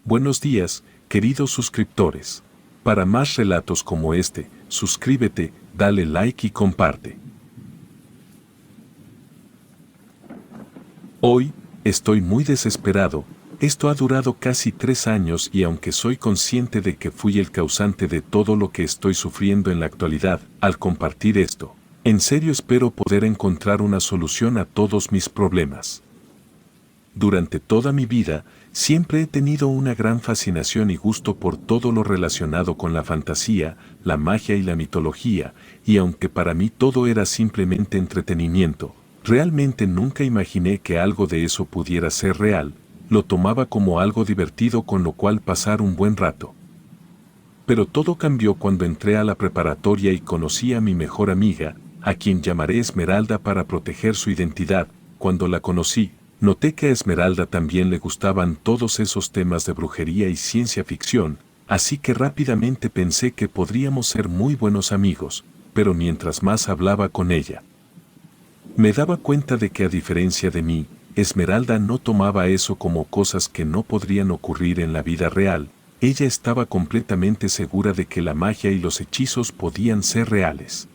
Buenos días, queridos suscriptores. Para más relatos como este, suscríbete, dale like y comparte. Hoy, estoy muy desesperado. Esto ha durado casi 3 años y aunque soy consciente de que fui el causante de todo lo que estoy sufriendo en la actualidad, al compartir esto, en serio espero poder encontrar una solución a todos mis problemas. Durante toda mi vida, siempre he tenido una gran fascinación y gusto por todo lo relacionado con la fantasía, la magia y la mitología, y aunque para mí todo era simplemente entretenimiento, realmente nunca imaginé que algo de eso pudiera ser real, lo tomaba como algo divertido con lo cual pasar un buen rato. Pero todo cambió cuando entré a la preparatoria y conocí a mi mejor amiga, a quien llamaré Esmeralda para proteger su identidad. Cuando la conocí, noté que a Esmeralda también le gustaban todos esos temas de brujería y ciencia ficción, así que rápidamente pensé que podríamos ser muy buenos amigos, pero mientras más hablaba con ella, me daba cuenta de que a diferencia de mí, Esmeralda no tomaba eso como cosas que no podrían ocurrir en la vida real. Ella estaba completamente segura de que la magia y los hechizos podían ser reales.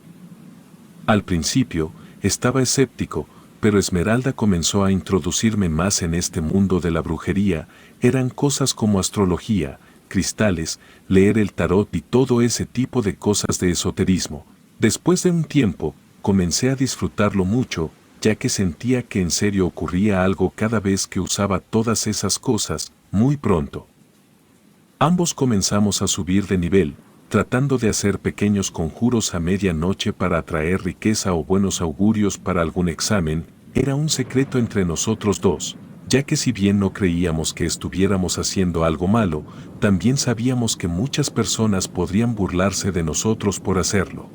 Al principio, estaba escéptico, pero Esmeralda comenzó a introducirme más en este mundo de la brujería. Eran cosas como astrología, cristales, leer el tarot y todo ese tipo de cosas de esoterismo. Después de un tiempo, comencé a disfrutarlo mucho, ya que sentía que en serio ocurría algo cada vez que usaba todas esas cosas. Muy pronto, ambos comenzamos a subir de nivel, tratando de hacer pequeños conjuros a medianoche para atraer riqueza o buenos augurios para algún examen. Era un secreto entre nosotros dos, ya que si bien no creíamos que estuviéramos haciendo algo malo, también sabíamos que muchas personas podrían burlarse de nosotros por hacerlo.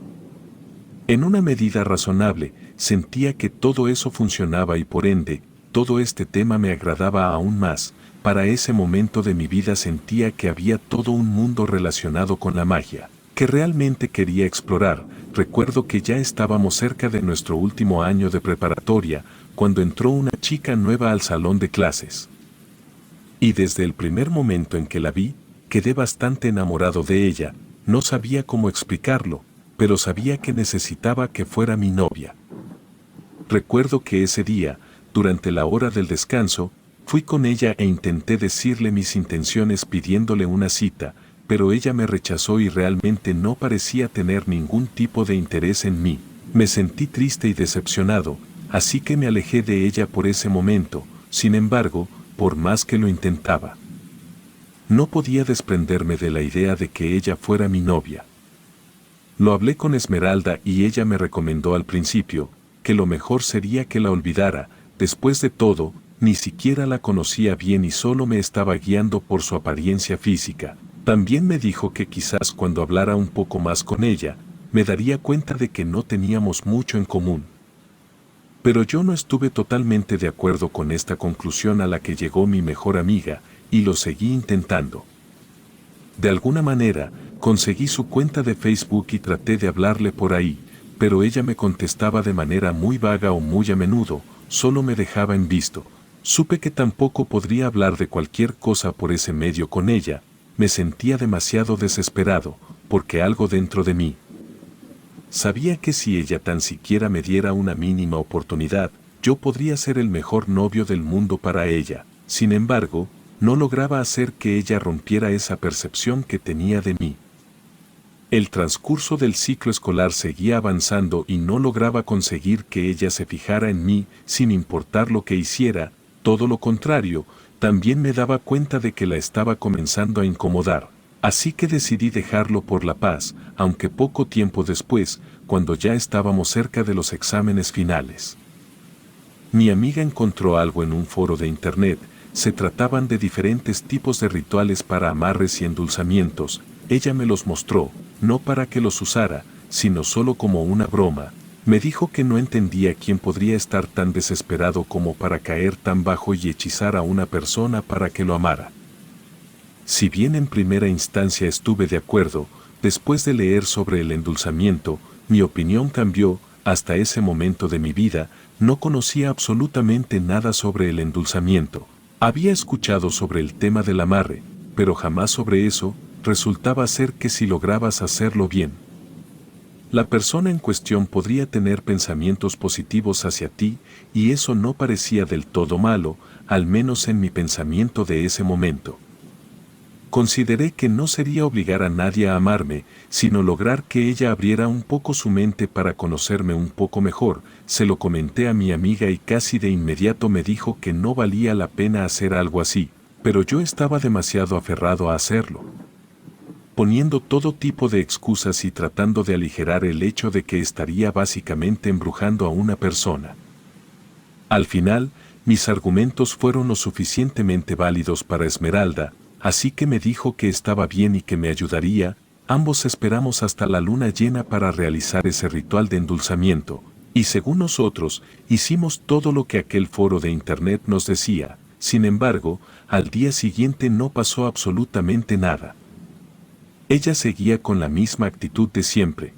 En una medida razonable, sentía que todo eso funcionaba y por ende, todo este tema me agradaba aún más. Para ese momento de mi vida sentía que había todo un mundo relacionado con la magia, que realmente quería explorar. Recuerdo que ya estábamos cerca de nuestro último año de preparatoria, cuando entró una chica nueva al salón de clases. Y desde el primer momento en que la vi, quedé bastante enamorado de ella. No sabía cómo explicarlo, pero sabía que necesitaba que fuera mi novia. Recuerdo que ese día, durante la hora del descanso, fui con ella e intenté decirle mis intenciones pidiéndole una cita, pero ella me rechazó y realmente no parecía tener ningún tipo de interés en mí. Me sentí triste y decepcionado, así que me alejé de ella por ese momento. Sin embargo, por más que lo intentaba, no podía desprenderme de la idea de que ella fuera mi novia. Lo hablé con Esmeralda y ella me recomendó al principio que lo mejor sería que la olvidara. Después de todo, ni siquiera la conocía bien y solo me estaba guiando por su apariencia física. También me dijo que quizás cuando hablara un poco más con ella, me daría cuenta de que no teníamos mucho en común. Pero yo no estuve totalmente de acuerdo con esta conclusión a la que llegó mi mejor amiga, y lo seguí intentando. De alguna manera, conseguí su cuenta de Facebook y traté de hablarle por ahí, pero ella me contestaba de manera muy vaga o muy a menudo, solo me dejaba en visto. Supe que tampoco podría hablar de cualquier cosa por ese medio con ella. Me sentía demasiado desesperado, porque algo dentro de mí sabía que si ella tan siquiera me diera una mínima oportunidad, yo podría ser el mejor novio del mundo para ella. Sin embargo, no lograba hacer que ella rompiera esa percepción que tenía de mí. El transcurso del ciclo escolar seguía avanzando y no lograba conseguir que ella se fijara en mí sin importar lo que hiciera. Todo lo contrario, también me daba cuenta de que la estaba comenzando a incomodar. Así que decidí dejarlo por la paz, aunque poco tiempo después, cuando ya estábamos cerca de los exámenes finales, mi amiga encontró algo en un foro de internet. Se trataban de diferentes tipos de rituales para amarres y endulzamientos. Ella me los mostró, no para que los usara, sino solo como una broma. Me dijo que no entendía quién podría estar tan desesperado como para caer tan bajo y hechizar a una persona para que lo amara. Si bien en primera instancia estuve de acuerdo, después de leer sobre el endulzamiento, mi opinión cambió. Hasta ese momento de mi vida, no conocía absolutamente nada sobre el endulzamiento. Había escuchado sobre el tema del amarre, pero jamás sobre eso. Resultaba ser que si lograbas hacerlo bien, la persona en cuestión podría tener pensamientos positivos hacia ti, y eso no parecía del todo malo, al menos en mi pensamiento de ese momento. Consideré que no sería obligar a nadie a amarme, sino lograr que ella abriera un poco su mente para conocerme un poco mejor. Se lo comenté a mi amiga y casi de inmediato me dijo que no valía la pena hacer algo así, pero yo estaba demasiado aferrado a hacerlo, poniendo todo tipo de excusas y tratando de aligerar el hecho de que estaría básicamente embrujando a una persona. Al final, mis argumentos fueron lo suficientemente válidos para Esmeralda, así que me dijo que estaba bien y que me ayudaría. Ambos esperamos hasta la luna llena para realizar ese ritual de endulzamiento, y según nosotros, hicimos todo lo que aquel foro de internet nos decía. Sin embargo, al día siguiente no pasó absolutamente nada. Ella seguía con la misma actitud de siempre.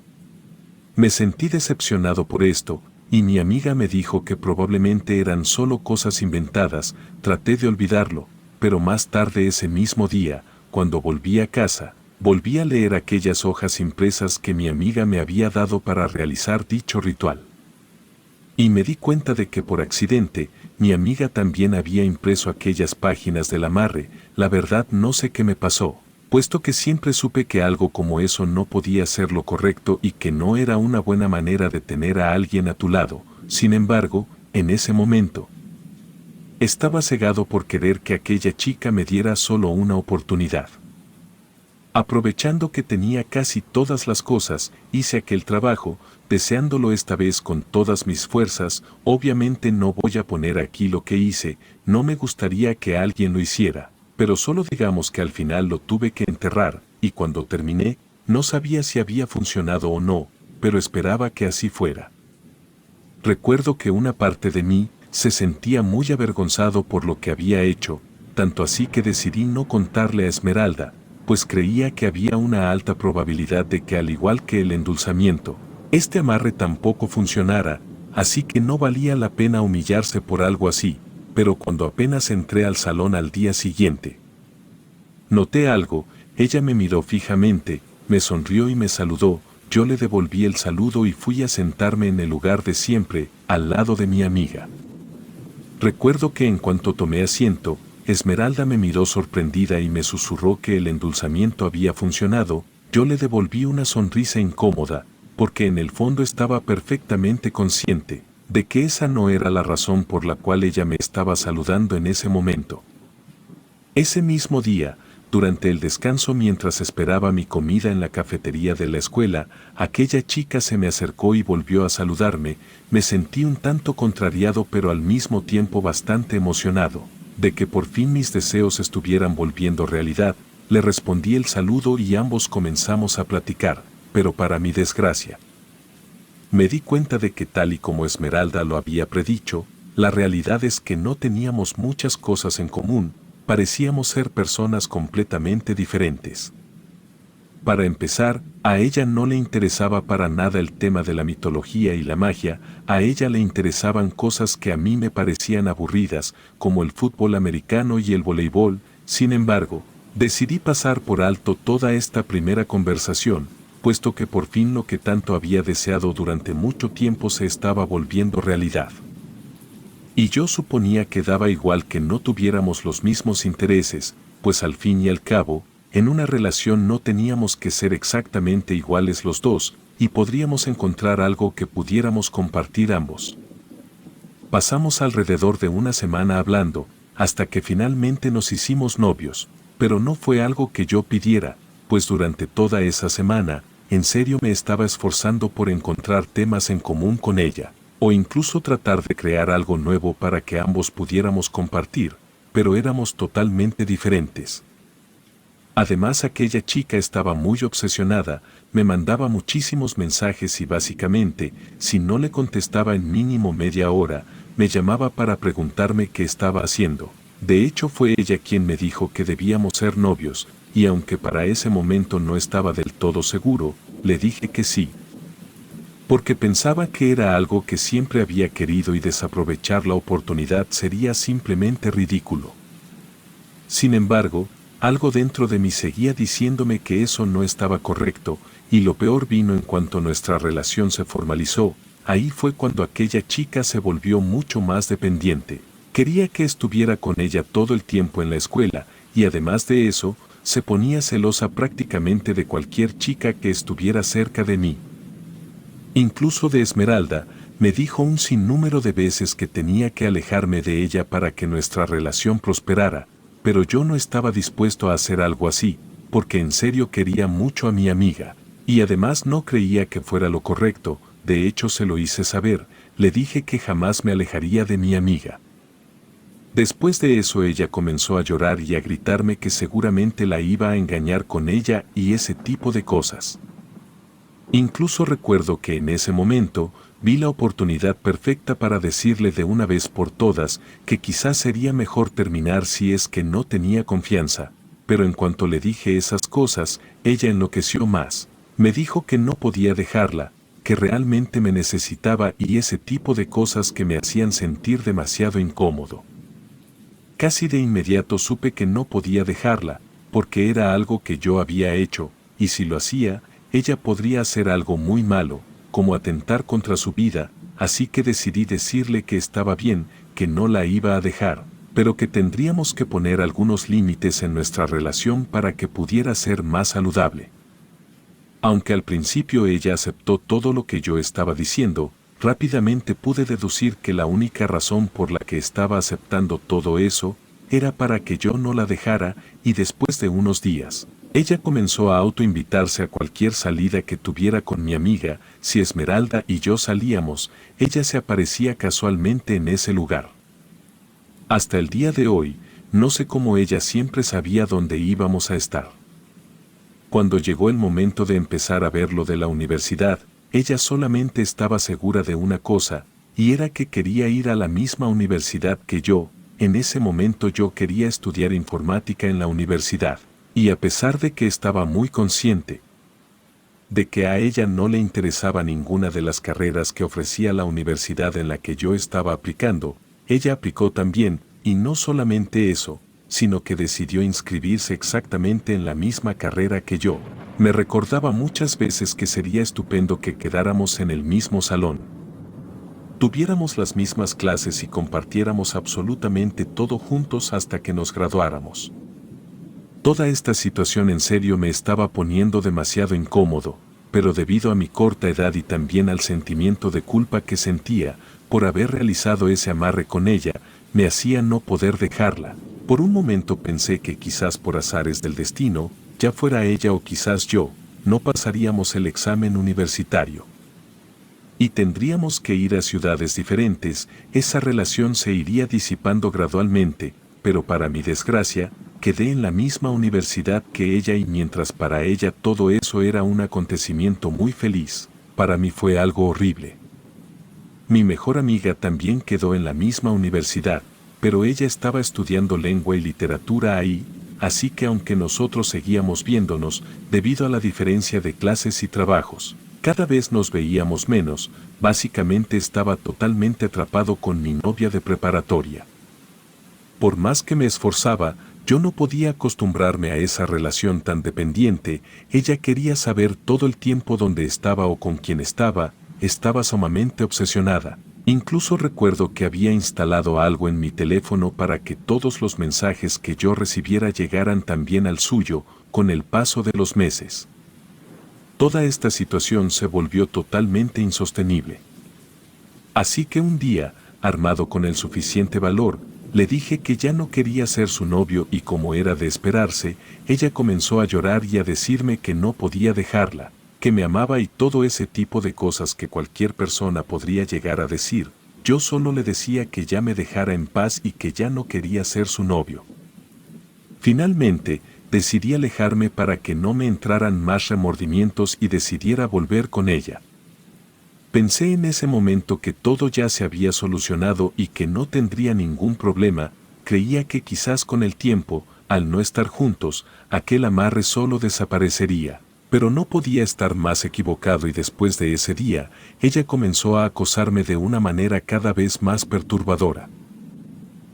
Me sentí decepcionado por esto, y mi amiga me dijo que probablemente eran solo cosas inventadas. Traté de olvidarlo, pero más tarde ese mismo día, cuando volví a casa, volví a leer aquellas hojas impresas que mi amiga me había dado para realizar dicho ritual. Y me di cuenta de que por accidente, mi amiga también había impreso aquellas páginas del amarre. La verdad no sé qué me pasó, puesto que siempre supe que algo como eso no podía ser lo correcto y que no era una buena manera de tener a alguien a tu lado. Sin embargo, en ese momento, estaba cegado por querer que aquella chica me diera solo una oportunidad. Aprovechando que tenía casi todas las cosas, hice aquel trabajo, deseándolo esta vez con todas mis fuerzas. Obviamente no voy a poner aquí lo que hice, no me gustaría que alguien lo hiciera, pero solo digamos que al final lo tuve que enterrar, y cuando terminé, no sabía si había funcionado o no, pero esperaba que así fuera. Recuerdo que una parte de mí se sentía muy avergonzado por lo que había hecho, tanto así que decidí no contarle a Esmeralda, pues creía que había una alta probabilidad de que, al igual que el endulzamiento, este amarre tampoco funcionara, así que no valía la pena humillarse por algo así. Pero cuando apenas entré al salón al día siguiente, noté algo. Ella me miró fijamente, me sonrió y me saludó. Yo le devolví el saludo y fui a sentarme en el lugar de siempre, al lado de mi amiga. Recuerdo que en cuanto tomé asiento, Esmeralda me miró sorprendida y me susurró que el endulzamiento había funcionado. Yo le devolví una sonrisa incómoda, porque en el fondo estaba perfectamente consciente de que esa no era la razón por la cual ella me estaba saludando en ese momento. Ese mismo día, durante el descanso mientras esperaba mi comida en la cafetería de la escuela, aquella chica se me acercó y volvió a saludarme. Me sentí un tanto contrariado pero al mismo tiempo bastante emocionado, de que por fin mis deseos estuvieran volviendo realidad. Le respondí el saludo y ambos comenzamos a platicar, pero para mi desgracia, me di cuenta de que, tal y como Esmeralda lo había predicho, la realidad es que no teníamos muchas cosas en común. Parecíamos ser personas completamente diferentes. Para empezar, a ella no le interesaba para nada el tema de la mitología y la magia. A ella le interesaban cosas que a mí me parecían aburridas, como el fútbol americano y el voleibol. Sin embargo, decidí pasar por alto toda esta primera conversación, puesto que por fin lo que tanto había deseado durante mucho tiempo se estaba volviendo realidad. Y yo suponía que daba igual que no tuviéramos los mismos intereses, pues al fin y al cabo, en una relación no teníamos que ser exactamente iguales los dos, y podríamos encontrar algo que pudiéramos compartir ambos. Pasamos alrededor de una semana hablando, hasta que finalmente nos hicimos novios, pero no fue algo que yo pidiera, pues durante toda esa semana, en serio me estaba esforzando por encontrar temas en común con ella, o incluso tratar de crear algo nuevo para que ambos pudiéramos compartir, pero éramos totalmente diferentes. Además, aquella chica estaba muy obsesionada, me mandaba muchísimos mensajes y básicamente, si no le contestaba en mínimo media hora, me llamaba para preguntarme qué estaba haciendo. De hecho, fue ella quien me dijo que debíamos ser novios, y aunque para ese momento no estaba del todo seguro, le dije que sí, porque pensaba que era algo que siempre había querido y desaprovechar la oportunidad sería simplemente ridículo. Sin embargo, Algo dentro de mí seguía diciéndome que eso no estaba correcto, y lo peor vino en cuanto nuestra relación se formalizó. Ahí fue cuando aquella chica se volvió mucho más dependiente. Quería que estuviera con ella todo el tiempo en la escuela, y además de eso, se ponía celosa prácticamente de cualquier chica que estuviera cerca de mí. Incluso de Esmeralda, me dijo un sinnúmero de veces que tenía que alejarme de ella para que nuestra relación prosperara, pero yo no estaba dispuesto a hacer algo así, porque en serio quería mucho a mi amiga, y además no creía que fuera lo correcto. De hecho se lo hice saber, le dije que jamás me alejaría de mi amiga. Después de eso ella comenzó a llorar y a gritarme que seguramente la iba a engañar con ella y ese tipo de cosas. Incluso recuerdo que en ese momento vi la oportunidad perfecta para decirle de una vez por todas que quizás sería mejor terminar si es que no tenía confianza, pero en cuanto le dije esas cosas, ella enloqueció más. Me dijo que no podía dejarla, que realmente me necesitaba y ese tipo de cosas que me hacían sentir demasiado incómodo. Casi de inmediato supe que no podía dejarla, porque era algo que yo había hecho, y si lo hacía, ella podría hacer algo muy malo, como atentar contra su vida, así que decidí decirle que estaba bien, que no la iba a dejar, pero que tendríamos que poner algunos límites en nuestra relación para que pudiera ser más saludable. Aunque al principio ella aceptó todo lo que yo estaba diciendo, rápidamente pude deducir que la única razón por la que estaba aceptando todo eso era para que yo no la dejara, y después de unos días, ella comenzó a autoinvitarse a cualquier salida que tuviera con mi amiga. Si Esmeralda y yo salíamos, ella se aparecía casualmente en ese lugar. Hasta el día de hoy, no sé cómo ella siempre sabía dónde íbamos a estar. Cuando llegó el momento de empezar a ver lo de la universidad, ella solamente estaba segura de una cosa, y era que quería ir a la misma universidad que yo. En ese momento yo quería estudiar informática en la universidad, y a pesar de que estaba muy consciente de que a ella no le interesaba ninguna de las carreras que ofrecía la universidad en la que yo estaba aplicando, ella aplicó también, y no solamente eso, sino que decidió inscribirse exactamente en la misma carrera que yo. Me recordaba muchas veces que sería estupendo que quedáramos en el mismo salón, tuviéramos las mismas clases y compartiéramos absolutamente todo juntos hasta que nos graduáramos. Toda esta situación en serio me estaba poniendo demasiado incómodo, pero debido a mi corta edad y también al sentimiento de culpa que sentía por haber realizado ese amarre con ella, me hacía no poder dejarla. Por un momento pensé que quizás por azares del destino, ya fuera ella o quizás yo, no pasaríamos el examen universitario. Y tendríamos que ir a ciudades diferentes, esa relación se iría disipando gradualmente, pero para mi desgracia, quedé en la misma universidad que ella y mientras para ella todo eso era un acontecimiento muy feliz, para mí fue algo horrible. Mi mejor amiga también quedó en la misma universidad, pero ella estaba estudiando lengua y literatura ahí, así que aunque nosotros seguíamos viéndonos, debido a la diferencia de clases y trabajos, cada vez nos veíamos menos. Básicamente estaba totalmente atrapado con mi novia de preparatoria. Por más que me esforzaba, yo no podía acostumbrarme a esa relación tan dependiente. Ella quería saber todo el tiempo dónde estaba o con quién estaba sumamente obsesionada. Incluso recuerdo que había instalado algo en mi teléfono para que todos los mensajes que yo recibiera llegaran también al suyo. Con el paso de los meses, toda esta situación se volvió totalmente insostenible. Así que un día, armado con el suficiente valor, le dije que ya no quería ser su novio y como era de esperarse, ella comenzó a llorar y a decirme que no podía dejarla, que me amaba y todo ese tipo de cosas que cualquier persona podría llegar a decir. Yo solo le decía que ya me dejara en paz y que ya no quería ser su novio. Finalmente, decidí alejarme para que no me entraran más remordimientos y decidiera volver con ella. Pensé en ese momento que todo ya se había solucionado y que no tendría ningún problema. Creía que quizás con el tiempo, al no estar juntos, aquel amarre solo desaparecería. Pero no podía estar más equivocado y después de ese día, ella comenzó a acosarme de una manera cada vez más perturbadora.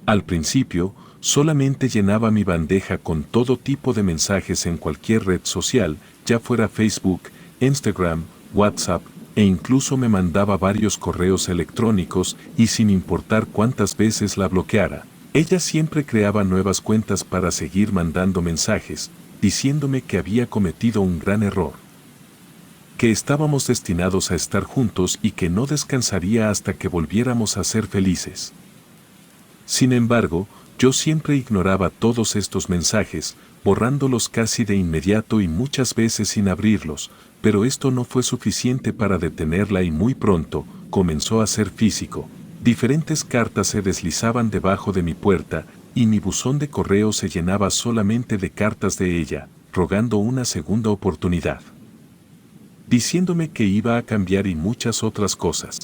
Al principio, solamente llenaba mi bandeja con todo tipo de mensajes en cualquier red social, ya fuera Facebook, Instagram, WhatsApp, e incluso me mandaba varios correos electrónicos y sin importar cuántas veces la bloqueara, ella siempre creaba nuevas cuentas para seguir mandando mensajes, diciéndome que había cometido un gran error, que estábamos destinados a estar juntos y que no descansaría hasta que volviéramos a ser felices. Sin embargo, yo siempre ignoraba todos estos mensajes, borrándolos casi de inmediato y muchas veces sin abrirlos, pero esto no fue suficiente para detenerla y muy pronto comenzó a ser físico. Diferentes cartas se deslizaban debajo de mi puerta y mi buzón de correo se llenaba solamente de cartas de ella, rogando una segunda oportunidad, diciéndome que iba a cambiar y muchas otras cosas.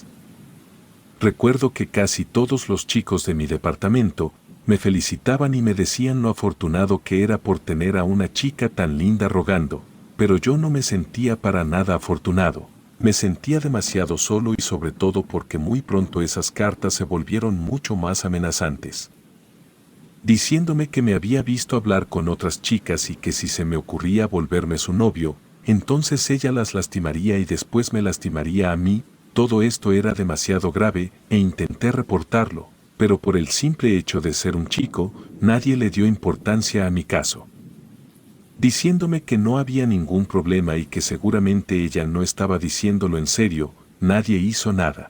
Recuerdo que casi todos los chicos de mi departamento me felicitaban y me decían lo afortunado que era por tener a una chica tan linda rogando, pero yo no me sentía para nada afortunado. Me sentía demasiado solo y sobre todo porque muy pronto esas cartas se volvieron mucho más amenazantes, diciéndome que me había visto hablar con otras chicas y que si se me ocurría volverme su novio, entonces ella las lastimaría y después me lastimaría a mí. Todo esto era demasiado grave e intenté reportarlo, pero por el simple hecho de ser un chico, nadie le dio importancia a mi caso, diciéndome que no había ningún problema y que seguramente ella no estaba diciéndolo en serio. Nadie hizo nada.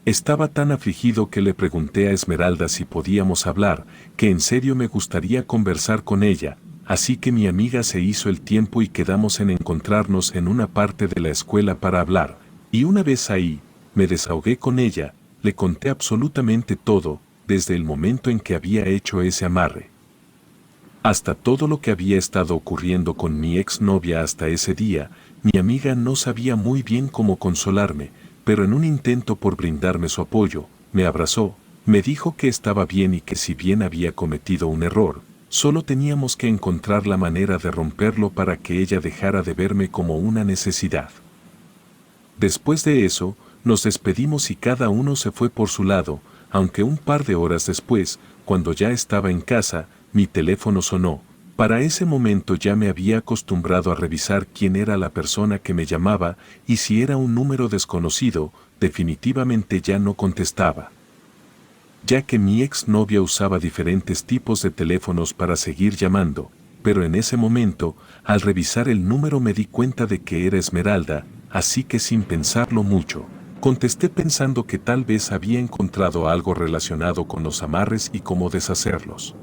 Estaba tan afligido que le pregunté a Esmeralda si podíamos hablar, que en serio me gustaría conversar con ella, así que mi amiga se hizo el tiempo y quedamos en encontrarnos en una parte de la escuela para hablar. Y una vez ahí, me desahogué con ella, le conté absolutamente todo, desde el momento en que había hecho ese amarre, hasta todo lo que había estado ocurriendo con mi exnovia hasta ese día. Mi amiga no sabía muy bien cómo consolarme, pero en un intento por brindarme su apoyo, me abrazó, me dijo que estaba bien y que si bien había cometido un error, solo teníamos que encontrar la manera de romperlo para que ella dejara de verme como una necesidad. Después de eso, nos despedimos y cada uno se fue por su lado, aunque un par de horas después, cuando ya estaba en casa, mi teléfono sonó. Para ese momento ya me había acostumbrado a revisar quién era la persona que me llamaba y si era un número desconocido, definitivamente ya no contestaba, ya que mi exnovia usaba diferentes tipos de teléfonos para seguir llamando, pero en ese momento, al revisar el número me di cuenta de que era Esmeralda, así que sin pensarlo mucho, contesté pensando que tal vez había encontrado algo relacionado con los amarres y cómo deshacerlos.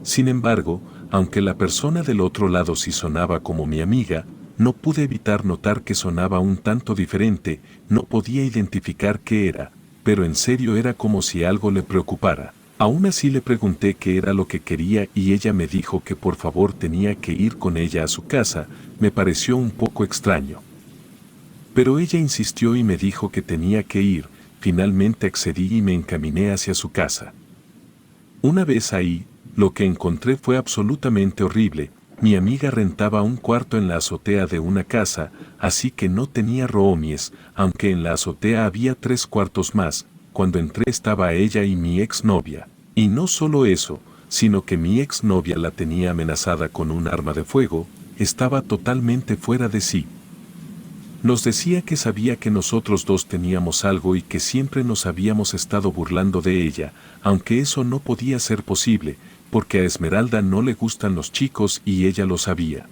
Sin embargo, aunque la persona del otro lado sí sonaba como mi amiga, no pude evitar notar que sonaba un tanto diferente. No podía identificar qué era, pero en serio era como si algo le preocupara. Aún así le pregunté qué era lo que quería y ella me dijo que por favor tenía que ir con ella a su casa. Me pareció un poco extraño, pero ella insistió y me dijo que tenía que ir. Finalmente accedí y me encaminé hacia su casa. Una vez ahí, lo que encontré fue absolutamente horrible. Mi amiga rentaba un cuarto en la azotea de una casa, así que no tenía roomies, aunque en la azotea había 3 cuartos más. Cuando entré estaba ella y mi exnovia. Y no solo eso, sino que mi exnovia la tenía amenazada con un arma de fuego. Estaba totalmente fuera de sí. Nos decía que sabía que nosotros dos teníamos algo y que siempre nos habíamos estado burlando de ella, aunque eso no podía ser posible, porque a Esmeralda no le gustan los chicos y ella lo sabía.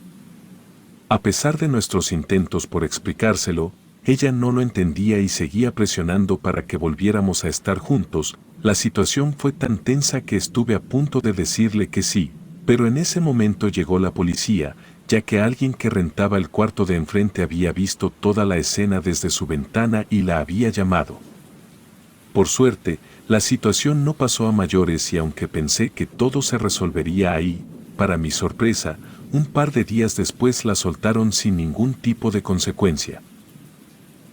A pesar de nuestros intentos por explicárselo, ella no lo entendía y seguía presionando para que volviéramos a estar juntos. La situación fue tan tensa que estuve a punto de decirle que sí, pero en ese momento llegó la policía, ya que alguien que rentaba el cuarto de enfrente había visto toda la escena desde su ventana y la había llamado. Por suerte, la situación no pasó a mayores y aunque pensé que todo se resolvería ahí, para mi sorpresa, un par de días después la soltaron sin ningún tipo de consecuencia.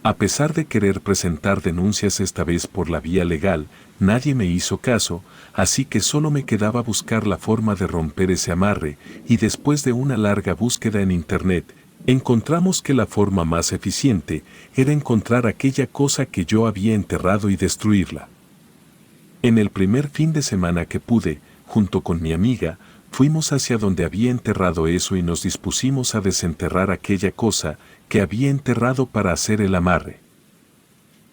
A pesar de querer presentar denuncias esta vez por la vía legal, nadie me hizo caso, así que solo me quedaba buscar la forma de romper ese amarre, y después de una larga búsqueda en internet, encontramos que la forma más eficiente era encontrar aquella cosa que yo había enterrado y destruirla. En el primer fin de semana que pude, junto con mi amiga, fuimos hacia donde había enterrado eso y nos dispusimos a desenterrar aquella cosa que había enterrado para hacer el amarre.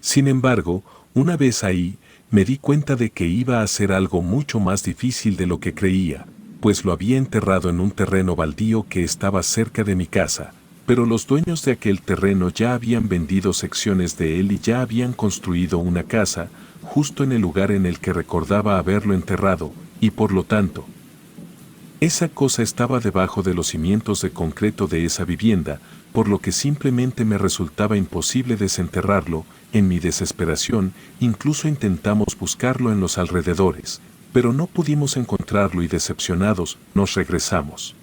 Sin embargo, una vez ahí, me di cuenta de que iba a ser algo mucho más difícil de lo que creía, pues lo había enterrado en un terreno baldío que estaba cerca de mi casa, pero los dueños de aquel terreno ya habían vendido secciones de él y ya habían construido una casa, justo en el lugar en el que recordaba haberlo enterrado, y por lo tanto, esa cosa estaba debajo de los cimientos de concreto de esa vivienda, por lo que simplemente me resultaba imposible desenterrarlo. En mi desesperación, incluso intentamos buscarlo en los alrededores, pero no pudimos encontrarlo y decepcionados, nos regresamos.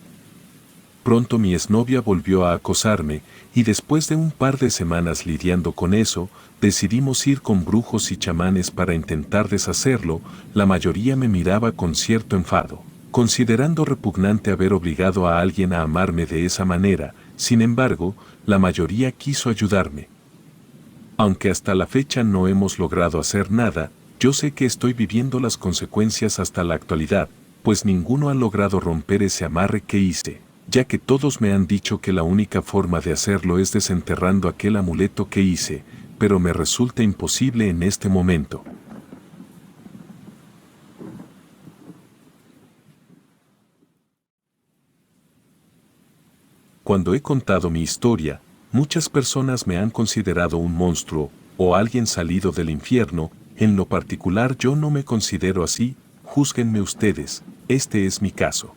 Pronto mi exnovia volvió a acosarme, y después de un par de semanas lidiando con eso, decidimos ir con brujos y chamanes para intentar deshacerlo. La mayoría me miraba con cierto enfado, considerando repugnante haber obligado a alguien a amarme de esa manera. Sin embargo, la mayoría quiso ayudarme. Aunque hasta la fecha no hemos logrado hacer nada, yo sé que estoy viviendo las consecuencias hasta la actualidad, pues ninguno ha logrado romper ese amarre que hice, ya que todos me han dicho que la única forma de hacerlo es desenterrando aquel amuleto que hice, pero me resulta imposible en este momento. Cuando he contado mi historia, muchas personas me han considerado un monstruo, o alguien salido del infierno. En lo particular yo no me considero así, júzguenme ustedes, este es mi caso.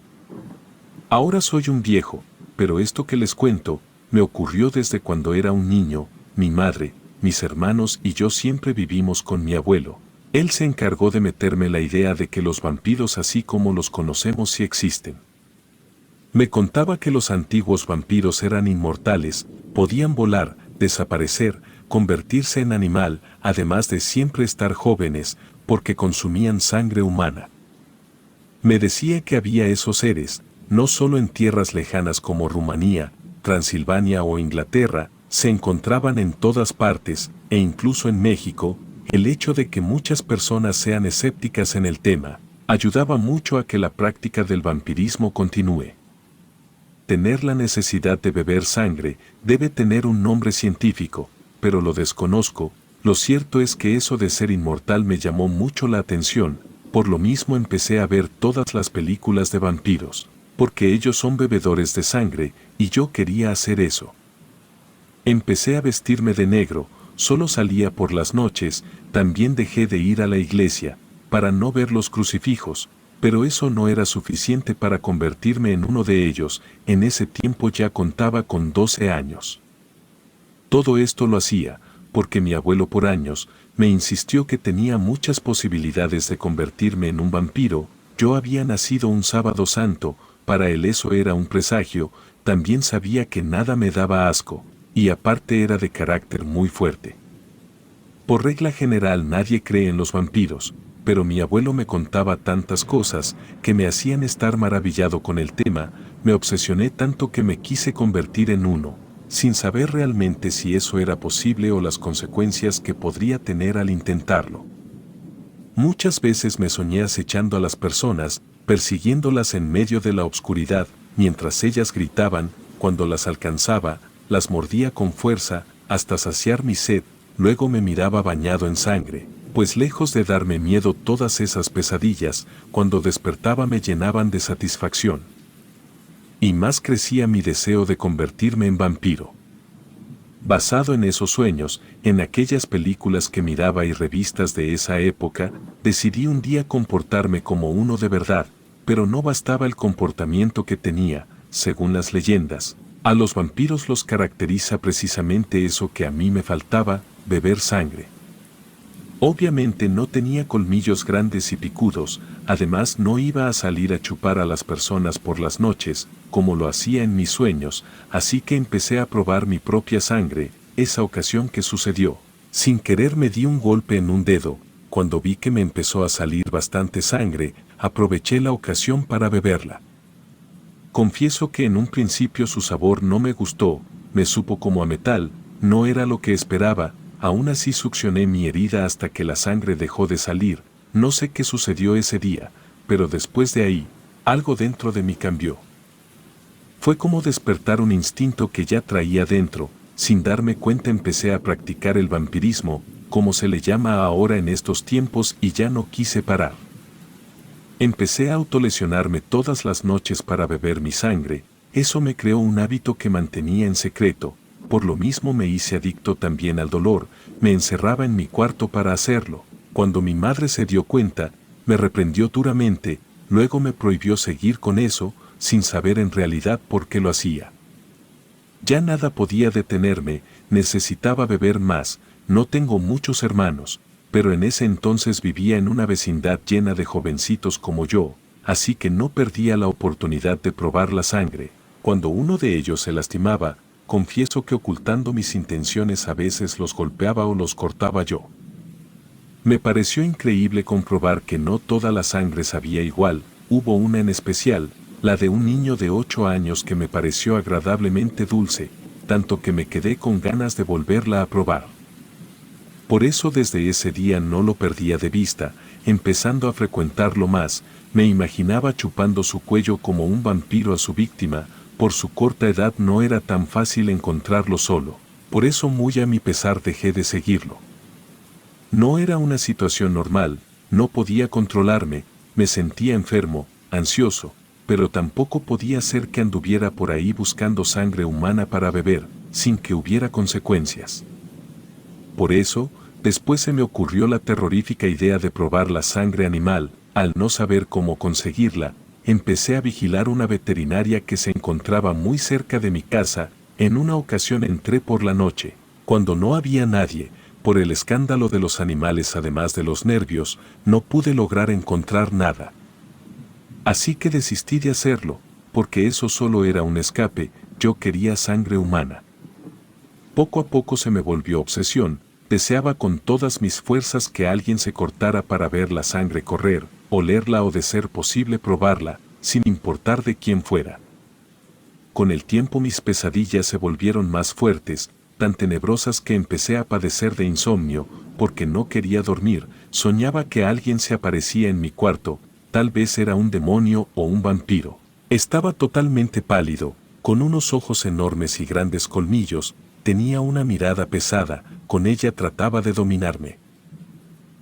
Ahora soy un viejo, pero esto que les cuento, me ocurrió desde cuando era un niño. Mi madre, mis hermanos y yo siempre vivimos con mi abuelo. Él se encargó de meterme la idea de que los vampiros así como los conocemos sí existen. Me contaba que los antiguos vampiros eran inmortales, podían volar, desaparecer, convertirse en animal, además de siempre estar jóvenes, porque consumían sangre humana. Me decía que había esos seres, no solo en tierras lejanas como Rumanía, Transilvania o Inglaterra, se encontraban en todas partes, e incluso en México. El hecho de que muchas personas sean escépticas en el tema, ayudaba mucho a que la práctica del vampirismo continúe. Tener la necesidad de beber sangre debe tener un nombre científico, pero lo desconozco. Lo cierto es que eso de ser inmortal me llamó mucho la atención, por lo mismo empecé a ver todas las películas de vampiros, porque ellos son bebedores de sangre, y yo quería hacer eso. Empecé a vestirme de negro, solo salía por las noches, también dejé de ir a la iglesia, para no ver los crucifijos, pero eso no era suficiente para convertirme en uno de ellos. En ese tiempo ya contaba con 12 años. Todo esto lo hacía, porque mi abuelo por años, me insistió que tenía muchas posibilidades de convertirme en un vampiro. Yo había nacido un sábado santo, para él eso era un presagio. También sabía que nada me daba asco, y aparte era de carácter muy fuerte. Por regla general nadie cree en los vampiros, pero mi abuelo me contaba tantas cosas que me hacían estar maravillado con el tema. Me obsesioné tanto que me quise convertir en uno, sin saber realmente si eso era posible o las consecuencias que podría tener al intentarlo. Muchas veces me soñé acechando a las personas, persiguiéndolas en medio de la oscuridad, mientras ellas gritaban. Cuando las alcanzaba, las mordía con fuerza, hasta saciar mi sed. Luego me miraba bañado en sangre, pues lejos de darme miedo todas esas pesadillas, cuando despertaba me llenaban de satisfacción. Y más crecía mi deseo de convertirme en vampiro. Basado en esos sueños, en aquellas películas que miraba y revistas de esa época, decidí un día comportarme como uno de verdad, pero no bastaba el comportamiento que tenía. Según las leyendas, a los vampiros los caracteriza precisamente eso que a mí me faltaba: beber sangre. Obviamente no tenía colmillos grandes y picudos, además no iba a salir a chupar a las personas por las noches, como lo hacía en mis sueños, así que empecé a probar mi propia sangre. Esa ocasión que sucedió, sin querer me di un golpe en un dedo. Cuando vi que me empezó a salir bastante sangre, aproveché la ocasión para beberla. Confieso que en un principio su sabor no me gustó, me supo como a metal, no era lo que esperaba. Aún así succioné mi herida hasta que la sangre dejó de salir. No sé qué sucedió ese día, pero después de ahí, algo dentro de mí cambió. Fue como despertar un instinto que ya traía dentro. Sin darme cuenta empecé a practicar el vampirismo, como se le llama ahora en estos tiempos, y ya no quise parar. Empecé a autolesionarme todas las noches para beber mi sangre. Eso me creó un hábito que mantenía en secreto. Por lo mismo me hice adicto también al dolor. Me encerraba en mi cuarto para hacerlo. Cuando mi madre se dio cuenta, me reprendió duramente, luego me prohibió seguir con eso, sin saber en realidad por qué lo hacía. Ya nada podía detenerme, necesitaba beber más. No tengo muchos hermanos, pero en ese entonces vivía en una vecindad llena de jovencitos como yo, así que no perdía la oportunidad de probar la sangre. Cuando uno de ellos se lastimaba, confieso que ocultando mis intenciones a veces los golpeaba o los cortaba yo. Me pareció increíble comprobar que no toda la sangre sabía igual. Hubo una en especial, la de un niño de 8 años, que me pareció agradablemente dulce, tanto que me quedé con ganas de volverla a probar. Por eso desde ese día no lo perdía de vista. Empezando a frecuentarlo más, me imaginaba chupando su cuello como un vampiro a su víctima. Por su corta edad no era tan fácil encontrarlo solo, por eso muy a mi pesar dejé de seguirlo. No era una situación normal, no podía controlarme, me sentía enfermo, ansioso, pero tampoco podía ser que anduviera por ahí buscando sangre humana para beber, sin que hubiera consecuencias. Por eso, después se me ocurrió la terrorífica idea de probar la sangre animal. Al no saber cómo conseguirla, empecé a vigilar una veterinaria que se encontraba muy cerca de mi casa. En una ocasión entré por la noche, cuando no había nadie. Por el escándalo de los animales, además de los nervios, no pude lograr encontrar nada. Así que desistí de hacerlo, porque eso solo era un escape. Yo quería sangre humana. Poco a poco se me volvió obsesión. Deseaba con todas mis fuerzas que alguien se cortara para ver la sangre correr, olerla o de ser posible probarla, sin importar de quién fuera. Con el tiempo mis pesadillas se volvieron más fuertes, tan tenebrosas que empecé a padecer de insomnio, porque no quería dormir. Soñaba que alguien se aparecía en mi cuarto, tal vez era un demonio o un vampiro. Estaba totalmente pálido, con unos ojos enormes y grandes colmillos. Tenía una mirada pesada, con ella trataba de dominarme.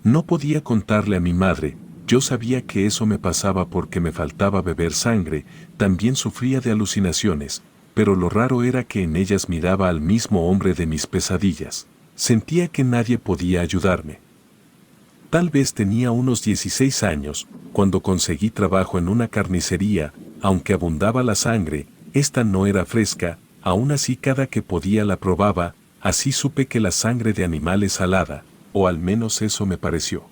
No podía contarle a mi madre. Yo sabía que eso me pasaba porque me faltaba beber sangre. También sufría de alucinaciones, pero lo raro era que en ellas miraba al mismo hombre de mis pesadillas. Sentía que nadie podía ayudarme. Tal vez tenía unos 16 años, cuando conseguí trabajo en una carnicería. Aunque abundaba la sangre, esta no era fresca. Aún así cada que podía la probaba. Así supe que la sangre de animal es salada, o al menos eso me pareció.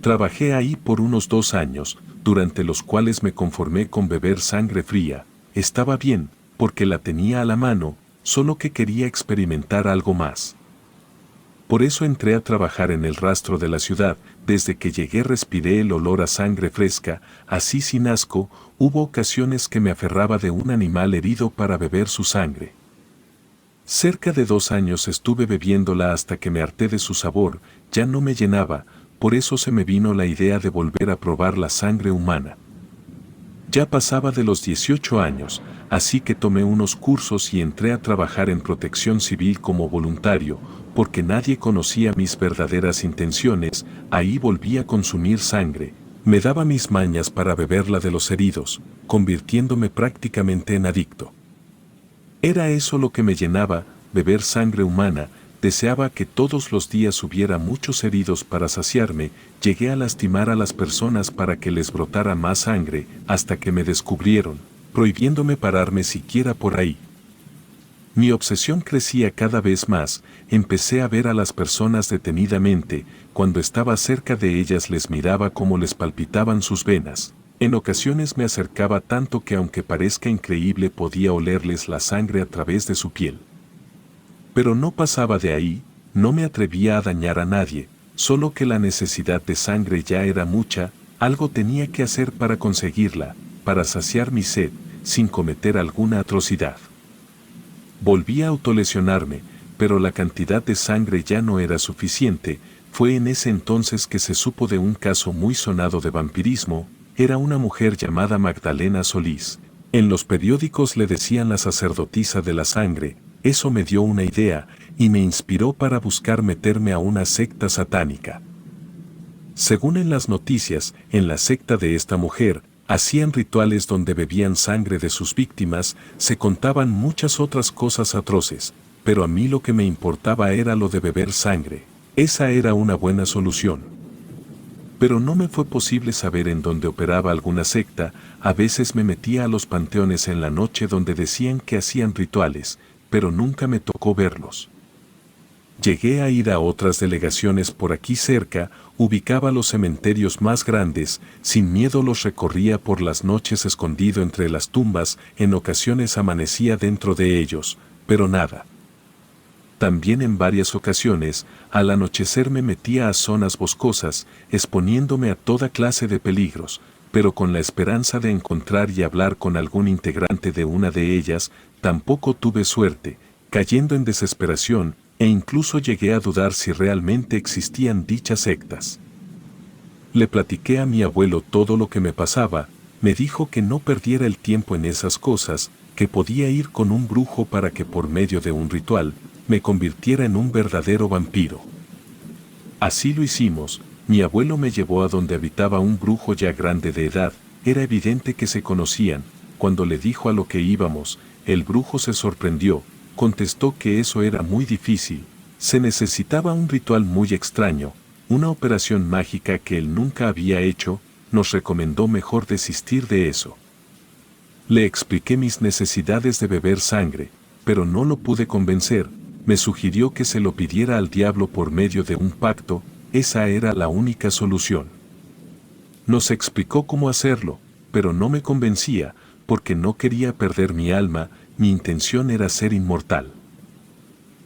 Trabajé ahí por unos 2 años, durante los cuales me conformé con beber sangre fría. Estaba bien, porque la tenía a la mano, solo que quería experimentar algo más. Por eso entré a trabajar en el rastro de la ciudad. Desde que llegué respiré el olor a sangre fresca, así sin asco. Hubo ocasiones que me aferraba de un animal herido para beber su sangre. Cerca de 2 años estuve bebiéndola hasta que me harté de su sabor, ya no me llenaba. Por eso se me vino la idea de volver a probar la sangre humana. Ya pasaba de los 18 años, así que tomé unos cursos y entré a trabajar en Protección Civil como voluntario, porque nadie conocía mis verdaderas intenciones. Ahí volví a consumir sangre. Me daba mis mañas para beberla de los heridos, convirtiéndome prácticamente en adicto. Era eso lo que me llenaba, beber sangre humana. Deseaba que todos los días hubiera muchos heridos para saciarme. Llegué a lastimar a las personas para que les brotara más sangre, hasta que me descubrieron, prohibiéndome pararme siquiera por ahí. Mi obsesión crecía cada vez más. Empecé a ver a las personas detenidamente. Cuando estaba cerca de ellas les miraba cómo les palpitaban sus venas. En ocasiones me acercaba tanto que, aunque parezca increíble, podía olerles la sangre a través de su piel. Pero no pasaba de ahí. No me atrevía a dañar a nadie, solo que la necesidad de sangre ya era mucha. Algo tenía que hacer para conseguirla, para saciar mi sed, sin cometer alguna atrocidad. Volví a autolesionarme, pero la cantidad de sangre ya no era suficiente. Fue en ese entonces que se supo de un caso muy sonado de vampirismo. Era una mujer llamada Magdalena Solís. En los periódicos le decían la sacerdotisa de la sangre. Eso me dio una idea y me inspiró para buscar meterme a una secta satánica. Según en las noticias, en la secta de esta mujer, hacían rituales donde bebían sangre de sus víctimas, se contaban muchas otras cosas atroces, pero a mí lo que me importaba era lo de beber sangre. Esa era una buena solución. Pero no me fue posible saber en dónde operaba alguna secta. A veces me metía a los panteones en la noche donde decían que hacían rituales, pero nunca me tocó verlos. Llegué a ir a otras delegaciones por aquí cerca, ubicaba los cementerios más grandes, sin miedo los recorría por las noches escondido entre las tumbas, en ocasiones amanecía dentro de ellos, pero nada. También en varias ocasiones, al anochecer me metía a zonas boscosas, exponiéndome a toda clase de peligros, pero con la esperanza de encontrar y hablar con algún integrante de una de ellas. Tampoco tuve suerte, cayendo en desesperación, e incluso llegué a dudar si realmente existían dichas sectas. Le platiqué a mi abuelo todo lo que me pasaba. Me dijo que no perdiera el tiempo en esas cosas, que podía ir con un brujo para que por medio de un ritual, me convirtiera en un verdadero vampiro. Así lo hicimos. Mi abuelo me llevó a donde habitaba un brujo ya grande de edad. Era evidente que se conocían. Cuando le dijo a lo que íbamos, el brujo se sorprendió, contestó que eso era muy difícil, se necesitaba un ritual muy extraño, una operación mágica que él nunca había hecho. Nos recomendó mejor desistir de eso. Le expliqué mis necesidades de beber sangre, pero no lo pude convencer. Me sugirió que se lo pidiera al diablo por medio de un pacto. Esa era la única solución. Nos explicó cómo hacerlo, pero no me convencía, porque no quería perder mi alma. Mi intención era ser inmortal.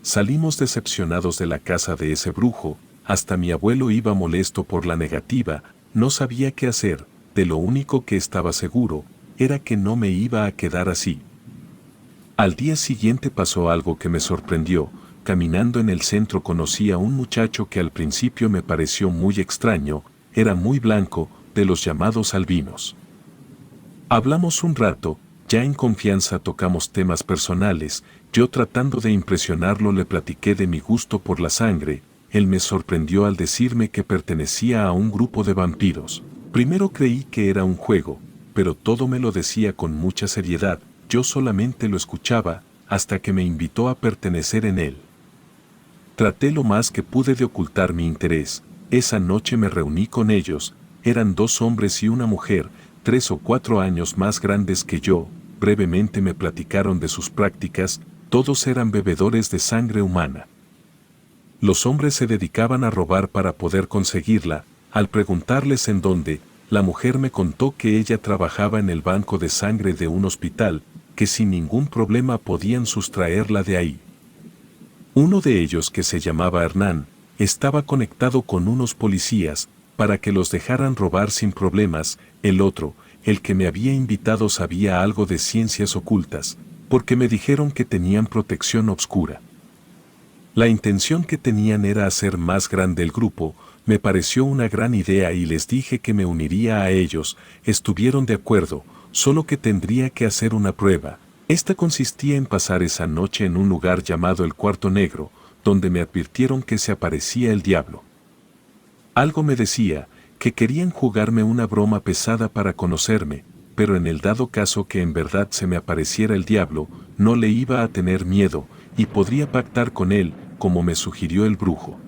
Salimos decepcionados de la casa de ese brujo. Hasta mi abuelo iba molesto por la negativa. No sabía qué hacer. De lo único que estaba seguro era que no me iba a quedar así. Al día siguiente pasó algo que me sorprendió. Caminando en el centro conocí a un muchacho que al principio me pareció muy extraño. Era muy blanco, de los llamados albinos. Hablamos un rato. Ya en confianza tocamos temas personales. Yo, tratando de impresionarlo, le platiqué de mi gusto por la sangre. Él me sorprendió al decirme que pertenecía a un grupo de vampiros. Primero creí que era un juego, pero todo me lo decía con mucha seriedad. Yo solamente lo escuchaba, hasta que me invitó a pertenecer en él. Traté lo más que pude de ocultar mi interés. Esa noche me reuní con ellos. Eran 2 hombres y una mujer, 3 o 4 años más grandes que yo. Brevemente me platicaron de sus prácticas. Todos eran bebedores de sangre humana. Los hombres se dedicaban a robar para poder conseguirla. Al preguntarles en dónde, la mujer me contó que ella trabajaba en el banco de sangre de un hospital, que sin ningún problema podían sustraerla de ahí. Uno de ellos, que se llamaba Hernán, estaba conectado con unos policías, para que los dejaran robar sin problemas. El otro, el que me había invitado, sabía algo de ciencias ocultas, porque me dijeron que tenían protección obscura. La intención que tenían era hacer más grande el grupo. Me pareció una gran idea y les dije que me uniría a ellos. Estuvieron de acuerdo, solo que tendría que hacer una prueba. Esta consistía en pasar esa noche en un lugar llamado el Cuarto Negro, donde me advirtieron que se aparecía el diablo. Algo me decía que querían jugarme una broma pesada para conocerme, pero en el dado caso que en verdad se me apareciera el diablo, no le iba a tener miedo, y podría pactar con él, como me sugirió el brujo.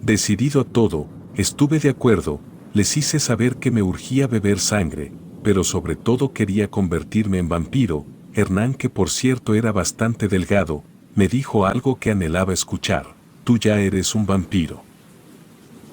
Decidido a todo, estuve de acuerdo. Les hice saber que me urgía beber sangre, pero sobre todo quería convertirme en vampiro. Hernán, que por cierto era bastante delgado, me dijo algo que anhelaba escuchar: tú ya eres un vampiro.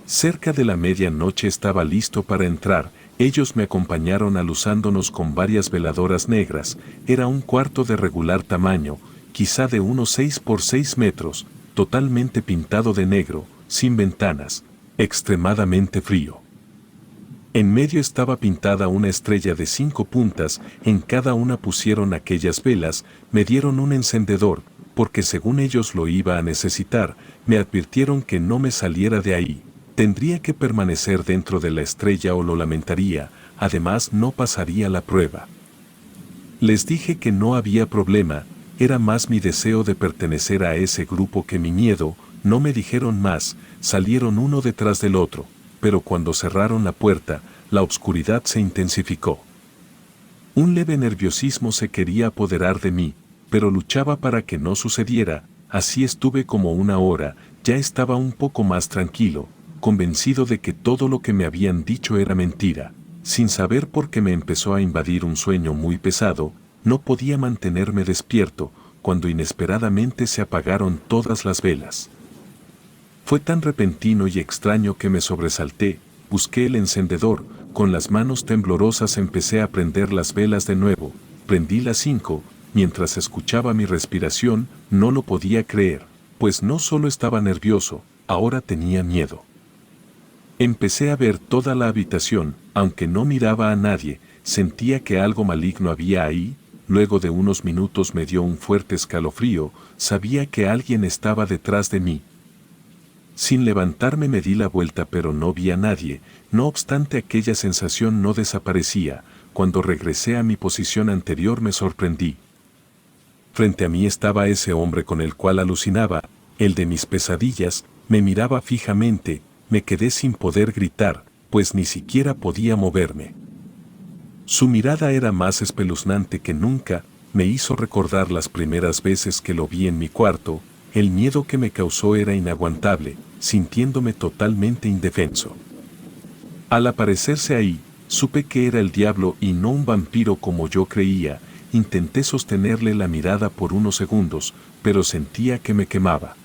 Cerca de la medianoche estaba listo para entrar. Ellos me acompañaron aluzándonos con varias veladoras negras. Era un cuarto de regular tamaño, quizá de unos 6 por 6 metros, totalmente pintado de negro, sin ventanas, extremadamente frío. En medio estaba pintada una estrella de 5 puntas. En cada una pusieron aquellas velas. Me dieron un encendedor. porque según ellos lo iba a necesitar, me advirtieron que no me saliera de ahí. Tendría que permanecer dentro de la estrella o lo lamentaría, además no pasaría la prueba. Les dije que no había problema, era más mi deseo de pertenecer a ese grupo que mi miedo. No me dijeron más, salieron uno detrás del otro, pero cuando cerraron la puerta, la oscuridad se intensificó. Un leve nerviosismo se quería apoderar de mí, pero luchaba para que no sucediera. Así estuve como una hora, ya estaba un poco más tranquilo, convencido de que todo lo que me habían dicho era mentira. Sin saber por qué me empezó a invadir un sueño muy pesado, no podía mantenerme despierto, cuando inesperadamente se apagaron todas las velas. Fue tan repentino y extraño que me sobresalté, busqué el encendedor, con las manos temblorosas empecé a prender las velas de nuevo, prendí las 5, mientras escuchaba mi respiración, no lo podía creer, pues no solo estaba nervioso, ahora tenía miedo. Empecé a ver toda la habitación, aunque no miraba a nadie, sentía que algo maligno había ahí. Luego de unos minutos me dio un fuerte escalofrío, sabía que alguien estaba detrás de mí. Sin levantarme me di la vuelta pero no vi a nadie, no obstante aquella sensación no desaparecía. Cuando regresé a mi posición anterior me sorprendí. Frente a mí estaba ese hombre con el cual alucinaba, el de mis pesadillas, me miraba fijamente. Me quedé sin poder gritar, pues ni siquiera podía moverme. Su mirada era más espeluznante que nunca, me hizo recordar las primeras veces que lo vi en mi cuarto. El miedo que me causó era inaguantable, sintiéndome totalmente indefenso. Al aparecerse ahí, supe que era el diablo y no un vampiro como yo creía. Intenté sostenerle la mirada por unos segundos, pero sentía que me quemaba.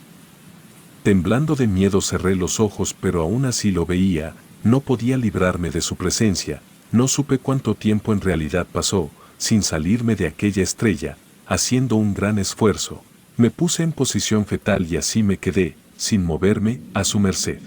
Temblando de miedo cerré los ojos, pero aún así lo veía, no podía librarme de su presencia. No supe cuánto tiempo en realidad pasó, sin salirme de aquella estrella, haciendo un gran esfuerzo. Me puse en posición fetal y así me quedé, sin moverme, a su merced.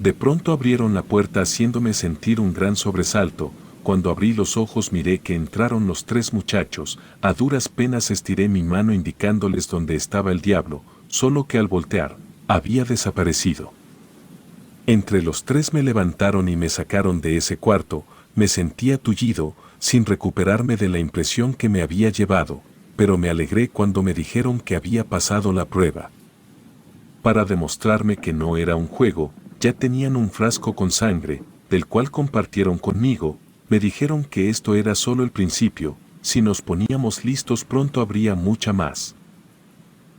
De pronto abrieron la puerta haciéndome sentir un gran sobresalto. Cuando abrí los ojos miré que entraron los 3 muchachos, a duras penas estiré mi mano indicándoles dónde estaba el diablo, solo que al voltear, había desaparecido. Entre los 3 me levantaron y me sacaron de ese cuarto. Me sentía tullido, sin recuperarme de la impresión que me había llevado, pero me alegré cuando me dijeron que había pasado la prueba. Para demostrarme que no era un juego, ya tenían un frasco con sangre, del cual compartieron conmigo. Me dijeron que esto era solo el principio, si nos poníamos listos pronto habría mucha más.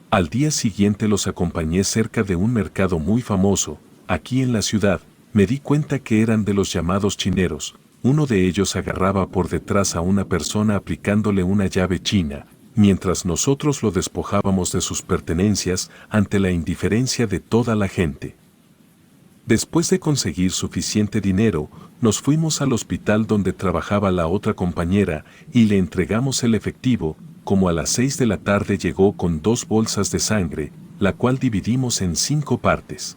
Al día siguiente los acompañé cerca de un mercado muy famoso, aquí en la ciudad. Me di cuenta que eran de los llamados chineros. Uno de ellos agarraba por detrás a una persona aplicándole una llave china, mientras nosotros lo despojábamos de sus pertenencias ante la indiferencia de toda la gente. Después de conseguir suficiente dinero, nos fuimos al hospital donde trabajaba la otra compañera y le entregamos el efectivo. Como a las 6 de la tarde llegó con 2 bolsas de sangre, la cual dividimos en 5 partes.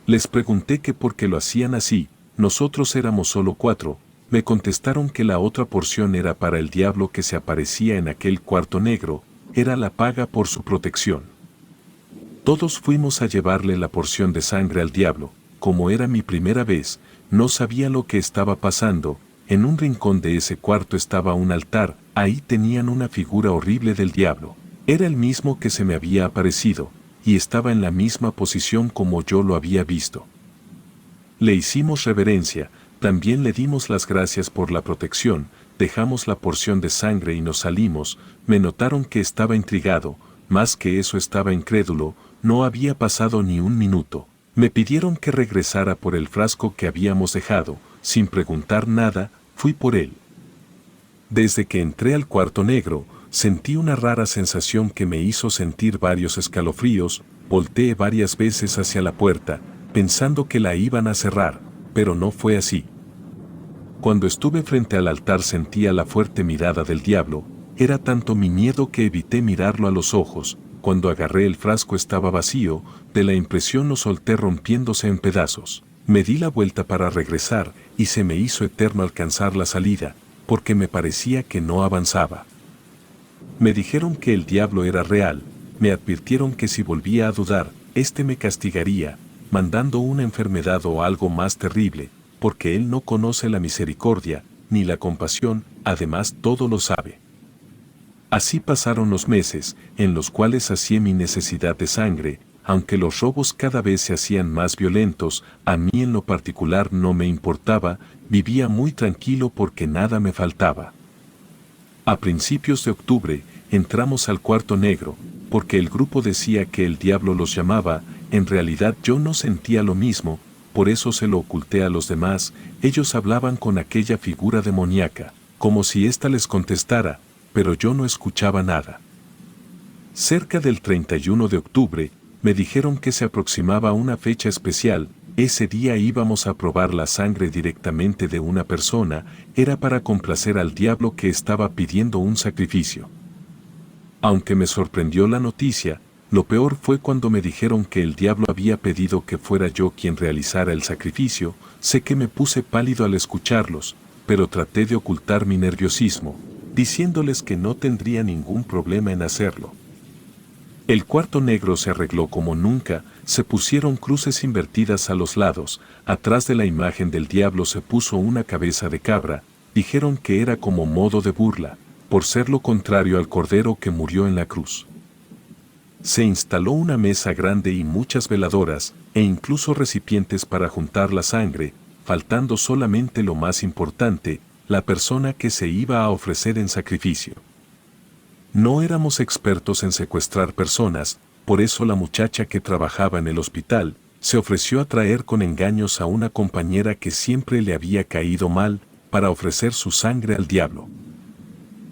Les pregunté que por qué lo hacían así, nosotros éramos solo 4, me contestaron que la otra porción era para el diablo que se aparecía en aquel cuarto negro, era la paga por su protección. Todos fuimos a llevarle la porción de sangre al diablo. Como era mi primera vez, no sabía lo que estaba pasando. En un rincón de ese cuarto estaba un altar, ahí tenían una figura horrible del diablo. Era el mismo que se me había aparecido, y estaba en la misma posición como yo lo había visto. Le hicimos reverencia, también le dimos las gracias por la protección, dejamos la porción de sangre y nos salimos. Me notaron que estaba intrigado, más que eso estaba incrédulo, no había pasado ni un minuto. Me pidieron que regresara por el frasco que habíamos dejado, sin preguntar nada, fui por él. Desde que entré al cuarto negro, sentí una rara sensación que me hizo sentir varios escalofríos. Volteé varias veces hacia la puerta, pensando que la iban a cerrar, pero no fue así. Cuando estuve frente al altar sentía la fuerte mirada del diablo, era tanto mi miedo que evité mirarlo a los ojos. Cuando agarré el frasco estaba vacío, de la impresión lo solté rompiéndose en pedazos. Me di la vuelta para regresar y se me hizo eterno alcanzar la salida, porque me parecía que no avanzaba. Me dijeron que el diablo era real, me advirtieron que si volvía a dudar, éste me castigaría, mandando una enfermedad o algo más terrible, porque él no conoce la misericordia, ni la compasión, además todo lo sabe. Así pasaron los meses, en los cuales hacía mi necesidad de sangre, aunque los robos cada vez se hacían más violentos, a mí en lo particular no me importaba, vivía muy tranquilo porque nada me faltaba. A principios de octubre, entramos al cuarto negro, porque el grupo decía que el diablo los llamaba, en realidad yo no sentía lo mismo, por eso se lo oculté a los demás, ellos hablaban con aquella figura demoníaca, como si ésta les contestara, pero yo no escuchaba nada. Cerca del 31 de octubre, me dijeron que se aproximaba una fecha especial, ese día íbamos a probar la sangre directamente de una persona, era para complacer al diablo que estaba pidiendo un sacrificio. Aunque me sorprendió la noticia, lo peor fue cuando me dijeron que el diablo había pedido que fuera yo quien realizara el sacrificio, sé que me puse pálido al escucharlos, pero traté de ocultar mi nerviosismo, diciéndoles que no tendría ningún problema en hacerlo. El cuarto negro se arregló como nunca, se pusieron cruces invertidas a los lados, atrás de la imagen del diablo se puso una cabeza de cabra, dijeron que era como modo de burla, por ser lo contrario al cordero que murió en la cruz. Se instaló una mesa grande y muchas veladoras, e incluso recipientes para juntar la sangre, faltando solamente lo más importante, la persona que se iba a ofrecer en sacrificio. No éramos expertos en secuestrar personas, por eso la muchacha que trabajaba en el hospital se ofreció a traer con engaños a una compañera que siempre le había caído mal para ofrecer su sangre al diablo.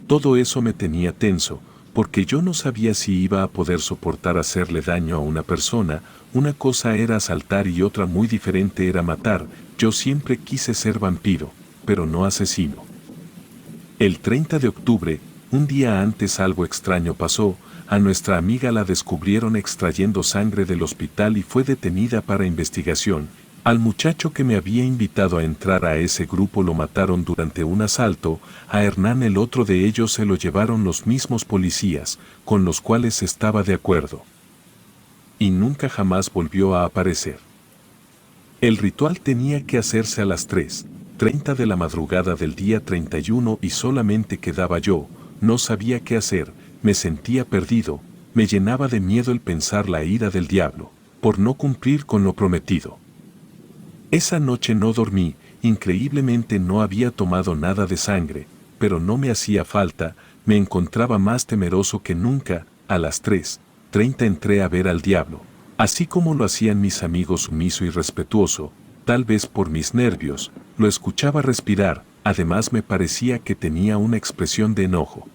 Todo eso me tenía tenso, porque yo no sabía si iba a poder soportar hacerle daño a una persona, una cosa era asaltar y otra muy diferente era matar, yo siempre quise ser vampiro, pero no asesino. El 30 de octubre, un día antes algo extraño pasó, a nuestra amiga la descubrieron extrayendo sangre del hospital y fue detenida para investigación. Al muchacho que me había invitado a entrar a ese grupo lo mataron durante un asalto, a Hernán el otro de ellos se lo llevaron los mismos policías, con los cuales estaba de acuerdo. Y nunca jamás volvió a aparecer. El ritual tenía que hacerse a las 3:30 de la madrugada del día 31 y solamente quedaba yo. No sabía qué hacer, me sentía perdido, me llenaba de miedo el pensar la ira del diablo, por no cumplir con lo prometido. Esa noche no dormí, increíblemente no había tomado nada de sangre, pero no me hacía falta, me encontraba más temeroso que nunca, a las 3:30 entré a ver al diablo, así como lo hacían mis amigos sumiso y respetuoso, tal vez por mis nervios, lo escuchaba respirar, además me parecía que tenía una expresión de enojo.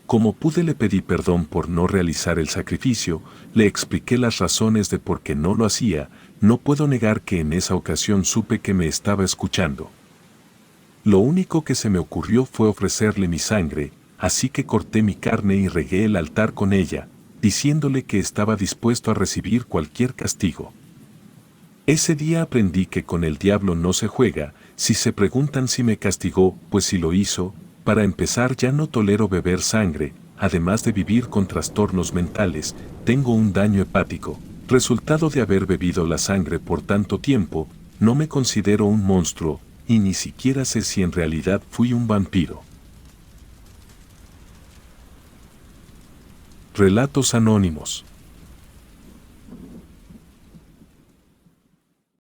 Como pude le pedí perdón por no realizar el sacrificio, le expliqué las razones de por qué no lo hacía, no puedo negar que en esa ocasión supe que me estaba escuchando. Lo único que se me ocurrió fue ofrecerle mi sangre, así que corté mi carne y regué el altar con ella, diciéndole que estaba dispuesto a recibir cualquier castigo. Ese día aprendí que con el diablo no se juega, si se preguntan si me castigó, pues si lo hizo, para empezar ya no tolero beber sangre, además de vivir con trastornos mentales, tengo un daño hepático, resultado de haber bebido la sangre por tanto tiempo, no me considero un monstruo, y ni siquiera sé si en realidad fui un vampiro. Relatos anónimos.